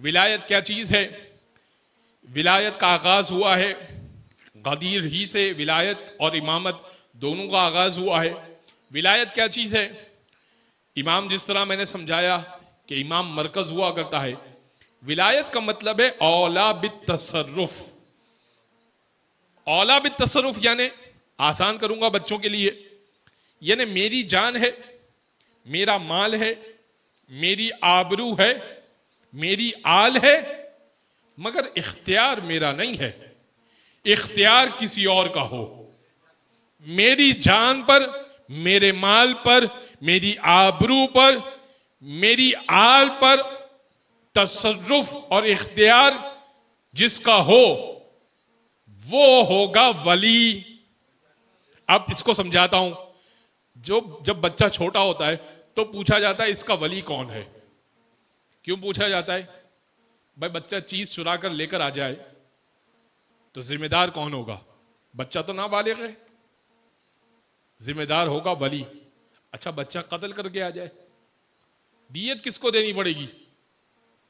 ولایت کیا چیز ہے؟ ولایت کا آغاز ہوا ہے غدیر ہی سے، ولایت اور امامت دونوں کا آغاز ہوا ہے۔ ولایت کیا چیز ہے؟ امام جس طرح میں نے سمجھایا کہ امام مرکز ہوا کرتا ہے، ولایت کا مطلب ہے اولا بالتصرف۔ اولا بالتصرف یعنی آسان کروں گا بچوں کے لیے، یعنی میری جان ہے، میرا مال ہے، میری آبرو ہے، میری آل ہے، مگر اختیار میرا نہیں ہے، اختیار کسی اور کا ہو۔ میری جان پر، میرے مال پر، میری آبرو پر، میری آل پر تصرف اور اختیار جس کا ہو وہ ہوگا ولی۔ اب اس کو سمجھاتا ہوں۔ جب بچہ چھوٹا ہوتا ہے تو پوچھا جاتا ہے اس کا ولی کون ہے؟ کیوں پوچھا جاتا ہے؟ بھائی بچہ چیز چرا کر لے کر آ جائے تو ذمہ دار کون ہوگا؟ بچہ تو نابالغ ہے، ذمہ دار ہوگا ولی۔ اچھا بچہ قتل کر کے آ جائے، دیت کس کو دینی پڑے گی؟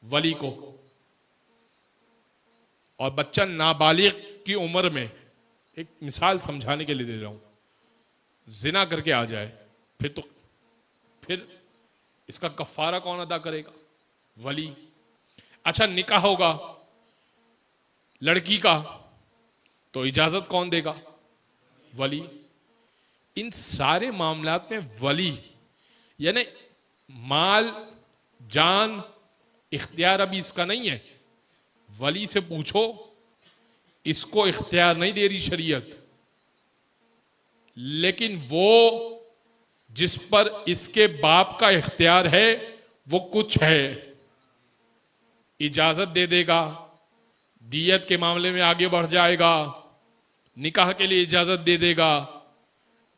ولی کو۔ اور بچہ نابالغ کی عمر میں، ایک مثال سمجھانے کے لیے دے رہا ہوں، زنا کر کے آ جائے پھر اس کا کفارہ کون ادا کرے گا؟ ولی۔ اچھا نکاح ہوگا لڑکی کا تو اجازت کون دے گا؟ ولی۔ ان سارے معاملات میں ولی، یعنی مال، جان، اختیار ابھی اس کا نہیں ہے۔ ولی سے پوچھو، اس کو اختیار نہیں دے رہی شریعت، لیکن وہ جس پر اس کے باپ کا اختیار ہے وہ کچھ ہے، اجازت دے دے گا، دیت کے معاملے میں آگے بڑھ جائے گا، نکاح کے لیے اجازت دے دے گا،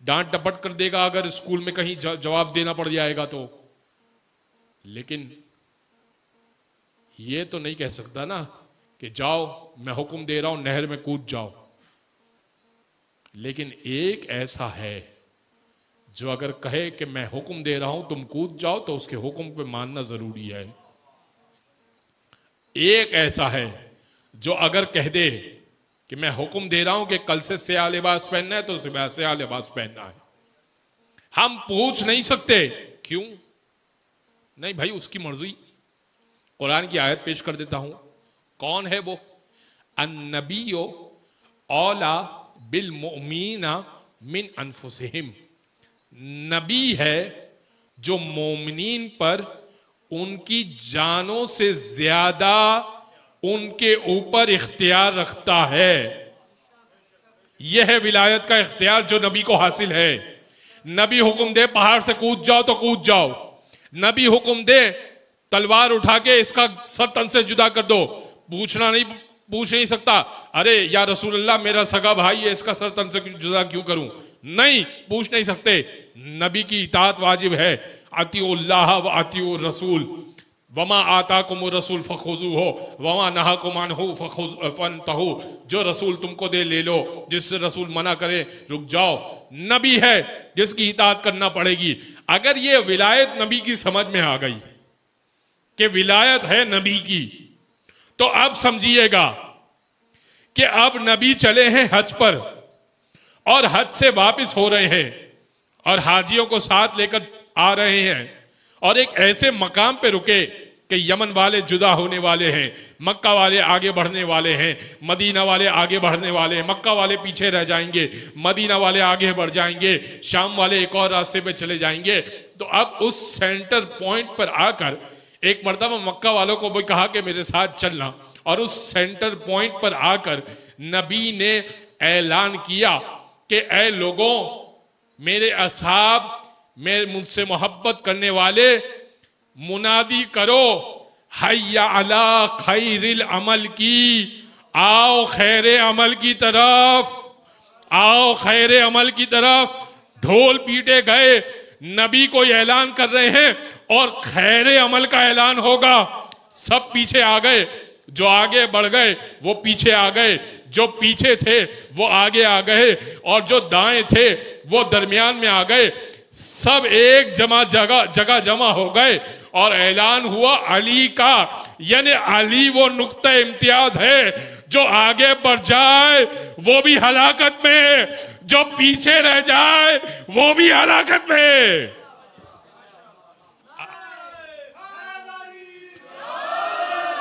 ڈانٹ ڈپٹ کر دے گا اگر اسکول میں کہیں جواب دینا پڑ جائے گا تو۔ لیکن یہ تو نہیں کہہ سکتا نا کہ جاؤ میں حکم دے رہا ہوں نہر میں کود جاؤ۔ لیکن ایک ایسا ہے جو اگر کہے کہ میں حکم دے رہا ہوں تم کود جاؤ تو اس کے حکم پہ ماننا ضروری ہے۔ ایک ایسا ہے جو اگر کہہ دے کہ میں حکم دے رہا ہوں کہ کل سے سیاہ لباس پہننا ہے تو سیاہ لباس پہننا ہے۔ ہم پوچھ نہیں سکتے کیوں؟ نہیں بھائی اس کی مرضی۔ قرآن کی آیت پیش کر دیتا ہوں، کون ہے وہ؟ النبی اولا بالمؤمنین من انفسہم، نبی ہے جو مومنین پر ان کی جانوں سے زیادہ ان کے اوپر اختیار رکھتا ہے۔ یہ ہے ولایت کا اختیار جو نبی کو حاصل ہے۔ نبی حکم دے پہاڑ سے کود جاؤ تو کود جاؤ، نبی حکم دے تلوار اٹھا کے اس کا سر تن سے جدا کر دو، پوچھ نہیں سکتا ارے یا رسول اللہ میرا سگا بھائی ہے اس کا سر تن سے جدا کیوں کروں؟ نہیں پوچھ نہیں سکتے۔ نبی کی اطاعت واجب ہے۔ اطیعوا اللہ و اطیعوا الرسول وما آتاکم الرسول فخذوہ وما نہاکم عنہ فانتہوا، جو رسول تم کو دے لے لو، جس سے رسول منع کرے رک جاؤ۔ نبی ہے جس کی اطاعت کرنا پڑے گی۔ اگر یہ ولایت نبی کی سمجھ میں آ گئی کہ ولایت ہے نبی کی، تو اب سمجھیے گا کہ اب نبی چلے ہیں حج پر اور حج سے واپس ہو رہے ہیں اور حاجیوں کو ساتھ لے کر آ رہے ہیں اور ایک ایسے مقام پہ رکے کہ یمن والے جدا ہونے والے ہیں، مکہ والے آگے بڑھنے والے ہیں، مدینہ والے آگے بڑھنے والے ہیں، مکہ والے پیچھے رہ جائیں گے، مدینہ والے آگے بڑھ جائیں گے، شام والے ایک اور راستے پہ چلے جائیں گے۔ تو اب اس سینٹر پوائنٹ پر آ کر ایک مرتبہ مکہ والوں کو بھی کہا کہ میرے ساتھ چلنا، اور اس سینٹر پوائنٹ پر آ کر نبی نے اعلان کیا کہ اے لوگوں، میرے اصحاب، مجھ سے محبت کرنے والے، منادی کرو حی علی خیر العمل کی، آؤ خیر عمل کی طرف، آؤ خیر عمل کی طرف۔ ڈھول پیٹے گئے، نبی کو اعلان کر رہے ہیں اور خیر عمل کا اعلان ہوگا۔ سب پیچھے آ گئے، جو آگے بڑھ گئے وہ پیچھے آ گئے، جو پیچھے تھے وہ آگے آ گئے، اور جو دائیں تھے وہ درمیان میں آ گئے۔ سب ایک جگہ جمع ہو گئے اور اعلان ہوا علی کا، یعنی علی وہ نقطہ امتیاز ہے جو آگے بڑھ جائے وہ بھی ہلاکت میں، جو پیچھے رہ جائے وہ بھی ہلاکت میں۔